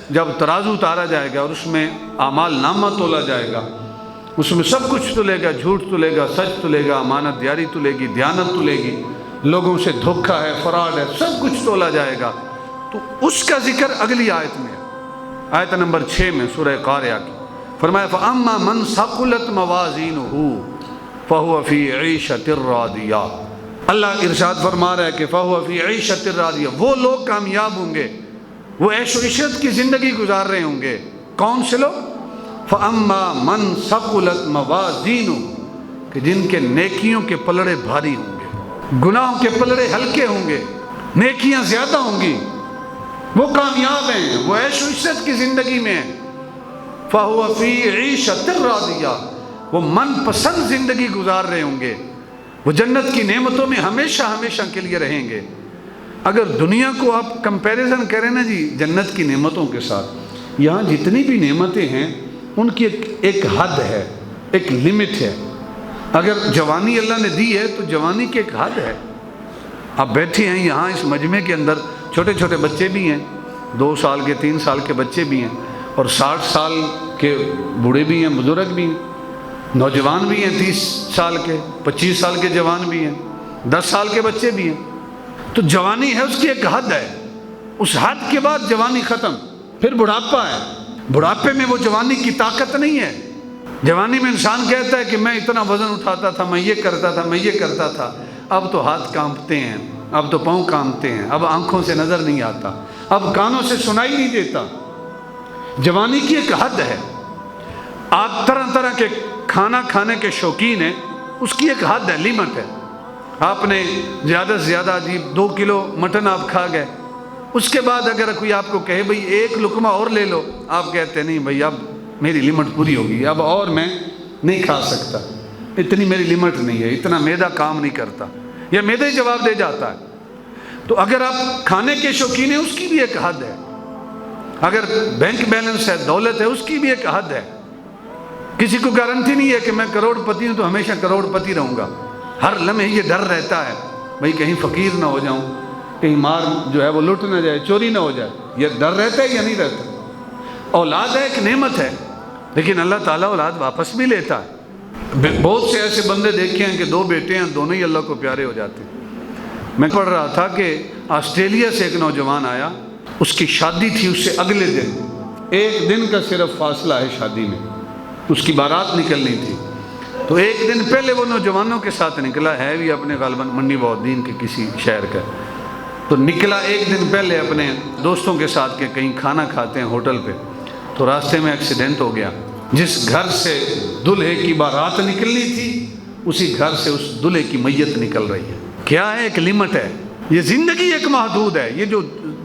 جب ترازو اتارا جائے گا اور اس میں اعمال نامہ تولا جائے گا، اس میں سب کچھ تلے گا، جھوٹ تلے گا، سچ تلے گا، امانت دیاری تلے گی، دیانت تلے گی، لوگوں سے دھوکہ ہے، فراڈ ہے، سب کچھ تولا جائے گا۔ تو اس کا ذکر اگلی آیت میں ہے، آیت نمبر 6 میں سورہ قاریہ کی۔ فرمایا فَأَمَّا مَنْ ثَقُلَتْ مَوَازِينُهُ فَهُوَ فِي عِيشَةٍ رَاضِيَةٍ۔ اللہ ارشاد فرما رہا ہے کہ فَهُوَ فِي عِيشَةٍ رَاضِيَةٍ، وہ لوگ کامیاب ہوں گے، وہ عیش و عشرت کی زندگی گزار رہے ہوں گے۔ کون سے لوگ؟ فَأَمَّا مَنْ ثَقُلَتْ مَوَازِينُهُ، کہ جن کے نیکیوں کے پلڑے بھاری ہوں گے، گناہوں کے پلڑے ہلکے ہوں گے، نیکیاں زیادہ ہوں گی، وہ کامیاب ہیں، وہ عیش و عشرت کی زندگی میں ہیں۔ فَهُوَ فِي عِيشَةٍ رَاضِيَةٍ، وہ من پسند زندگی گزار رہے ہوں گے، وہ جنت کی نعمتوں میں ہمیشہ ہمیشہ کے لیے رہیں گے۔ اگر دنیا کو آپ کمپیریزن کریں نا جی جنت کی نعمتوں کے ساتھ، یہاں جتنی بھی نعمتیں ہیں ان کی ایک حد ہے، ایک لمٹ ہے۔ اگر جوانی اللہ نے دی ہے تو جوانی کی ایک حد ہے۔ آپ بیٹھے ہیں یہاں اس مجمع کے اندر، چھوٹے چھوٹے بچے بھی ہیں، 2 سال کے 3 سال کے بچے بھی ہیں، اور 60 سال کے بوڑھے بھی ہیں، بزرگ بھی ہیں، نوجوان بھی ہیں، 30 سال کے، 25 سال کے جوان بھی ہیں، 10 سال کے بچے بھی ہیں۔ تو جوانی ہے، اس کی ایک حد ہے، اس حد کے بعد جوانی ختم، پھر بڑھاپا ہے۔ بڑھاپے میں وہ جوانی کی طاقت نہیں ہے۔ جوانی میں انسان کہتا ہے کہ میں اتنا وزن اٹھاتا تھا، میں یہ کرتا تھا، میں یہ کرتا تھا، اب تو ہاتھ کانپتے ہیں، اب تو پاؤں کانپتے ہیں، اب آنکھوں سے نظر نہیں آتا، اب کانوں سے سنائی نہیں دیتا۔ جوانی کی ایک حد ہے۔ آپ طرح طرح کے کھانا کھانے کے شوقین ہیں، اس کی ایک حد ہے، لیمٹ ہے۔ آپ نے زیادہ سے زیادہ 2 کلو مٹن آپ کھا گئے، اس کے بعد اگر کوئی آپ کو کہے بھئی 1 لقمہ اور لے لو، آپ کہتے ہیں نہیں بھئی اب میری لمٹ پوری ہوگی، اب اور میں نہیں کھا سکتا، اتنی میری لمٹ نہیں ہے، اتنا معدہ کام نہیں کرتا، یا معدہ ہی جواب دے جاتا ہے۔ تو اگر آپ کھانے کے شوقین ہیں، اس کی بھی ایک حد ہے۔ اگر بینک بیلنس ہے، دولت ہے، اس کی بھی ایک حد ہے۔ کسی کو گارنٹی نہیں ہے کہ میں کروڑ پتی ہوں تو ہمیشہ کروڑ پتی رہوں گا، ہر لمحے یہ ڈر رہتا ہے بھئی کہیں فقیر نہ ہو جاؤں، کہیں مار جو ہے وہ لٹ نہ جائے، چوری نہ ہو جائے، یہ ڈر رہتا ہے یا نہیں رہتا؟ اولاد ہے، ایک نعمت ہے، لیکن اللہ تعالیٰ اولاد واپس بھی لیتا ہے۔ بہت سے ایسے بندے دیکھے ہیں کہ 2 بیٹے ہیں، دونوں ہی اللہ کو پیارے ہو جاتے ہیں۔ میں پڑھ رہا تھا کہ آسٹریلیا سے ایک نوجوان آیا، اس کی شادی تھی، اس سے اگلے دن 1 دن کا صرف فاصلہ ہے شادی میں، اس کی بارات نکلنی تھی، تو 1 دن پہلے وہ نوجوانوں کے ساتھ نکلا، ہے بھی اپنے غالباً منڈی بہودین کے کسی شہر کا، تو نکلا 1 دن پہلے اپنے دوستوں کے ساتھ کہ کہیں کھانا کھاتے ہیں ہوٹل پہ، تو راستے میں ایکسیڈنٹ ہو گیا۔ جس گھر سے دلہے کی بارات نکلنی تھی، اسی گھر سے اس دلہے کی میت نکل رہی ہے۔ کیا ہے؟ ایک لمٹ ہے۔ یہ زندگی ایک محدود ہے، یہ جو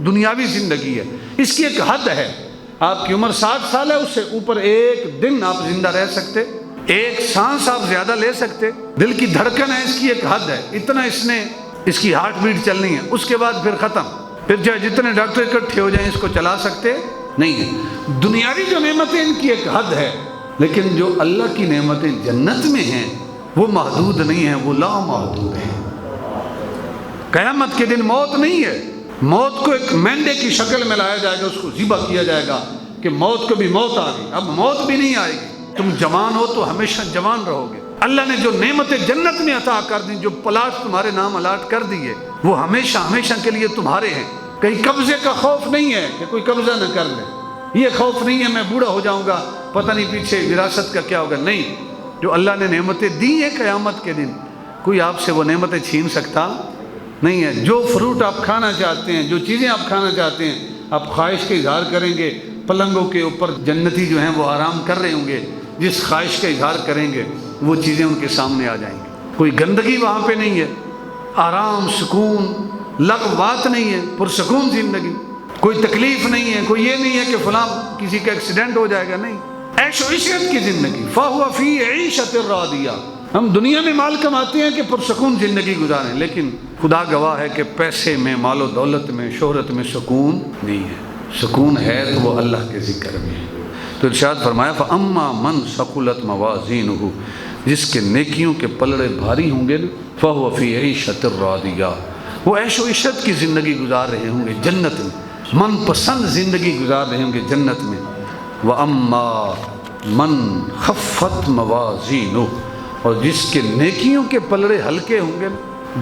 دنیاوی زندگی ہے اس کی ایک حد ہے۔ آپ کی عمر 60 سال ہے، اس سے اوپر 1 دن آپ زندہ رہ سکتے، 1 سانس آپ زیادہ لے سکتے، دل کی دھڑکن ہے، اس کی ایک حد ہے، اتنا اس کی ہارٹ بیٹ چلنی ہے، اس کے بعد پھر ختم۔ پھر چاہے جتنے ڈاکٹر اکٹھے ہو جائیں اس کو چلا سکتے نہیں ہیں۔ دنیاوی جو نعمتیں ان کی ایک حد ہے، لیکن جو اللہ کی نعمتیں جنت میں ہیں وہ محدود نہیں ہیں، وہ لامحدود ہیں۔ قیامت کے دن موت نہیں ہے، موت کو ایک مینڈے کی شکل میں لایا جائے گا، اس کو ذبح کیا جائے گا کہ موت کو بھی موت آ گئی، اب موت بھی نہیں آئے گی۔ تم جوان ہو تو ہمیشہ جوان رہو گے۔ اللہ نے جو نعمتیں جنت میں عطا کر دی، جو پلاٹ تمہارے نام الاٹ کر دیے، وہ ہمیشہ ہمیشہ کے لیے تمہارے ہیں۔ کہیں قبضے کا خوف نہیں ہے کہ کوئی قبضہ نہ کر لے، یہ خوف نہیں ہے میں بوڑھا ہو جاؤں گا، پتہ نہیں پیچھے وراثت کا کیا ہوگا، نہیں۔ جو اللہ نے نعمتیں دی ہیں قیامت کے دن، کوئی آپ سے وہ نعمتیں چھین سکتا نہیں ہے۔ جو فروٹ آپ کھانا چاہتے ہیں، جو چیزیں آپ کھانا چاہتے ہیں، آپ خواہش کا اظہار کریں گے، پلنگوں کے اوپر جنتی جو ہیں وہ آرام کر رہے ہوں گے، جس خواہش کا اظہار کریں گے وہ چیزیں ان کے سامنے آ جائیں گی۔ کوئی گندگی وہاں پہ نہیں ہے، آرام، سکون، لغو بات نہیں ہے، پرسکون زندگی، کوئی تکلیف نہیں ہے، کوئی یہ نہیں ہے کہ فلاں کسی کا ایکسیڈنٹ ہو جائے گا، نہیں، عیش و عشرت کی زندگی۔ فَهُوَ فِي عِيشَةٍ رَاضِيَةٍ۔ ہم دنیا میں مال کماتے ہیں کہ پرسکون زندگی گزاریں، لیکن خدا گواہ ہے کہ پیسے میں، مال و دولت میں، شہرت میں سکون نہیں ہے۔ سکون ہے تو وہ اللہ کے ذکر میں ہے۔ تو ارشاد فرمایا فَأَمَّا مَنْ ثَقُلَتْ مَوَازِينُهُ، جس کے نیکیوں کے پلڑے بھاری ہوں گے نا، فَهُوَ فِي عِيشَةٍ رَاضِيَةٍ، وہ عیش و عشرت کی زندگی گزار رہے ہوں گے جنت میں۔ من پسند زندگی گزار رہے ہوں گے جنت میں. وَأَمَّا مَنْ خَفَّتْ مَوَازِينُهُ، اور جس کے نیکیوں کے پلڑے ہلکے ہوں گے،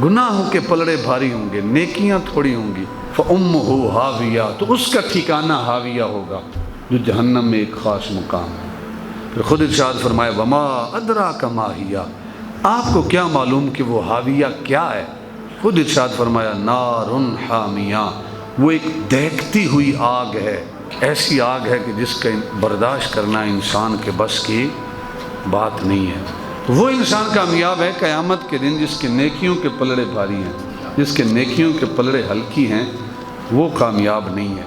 گناہوں کے پلڑے بھاری ہوں گے، نیکیاں تھوڑی ہوں گی. فَأُمُّهُ هَاوِيَةٌ، تو اس کا ٹھکانہ ہاویہ ہوگا، جو جہنم میں ایک خاص مقام ہے. پھر خود ارشاد فرمائے وَمَا أَدْرَاكَ مَا هِيَ، آپ کو کیا معلوم کہ وہ ہاویہ کیا ہے؟ خود ارشاد فرمایا نارٌ حامیہ، وہ ایک دہکتی ہوئی آگ ہے، ایسی آگ ہے کہ جس کا برداشت کرنا انسان کے بس کی بات نہیں ہے. وہ انسان کامیاب ہے قیامت کے دن جس کے نیکیوں کے پلڑے بھاری ہیں، جس کے نیکیوں کے پلڑے ہلکی ہیں، وہ کامیاب نہیں ہے.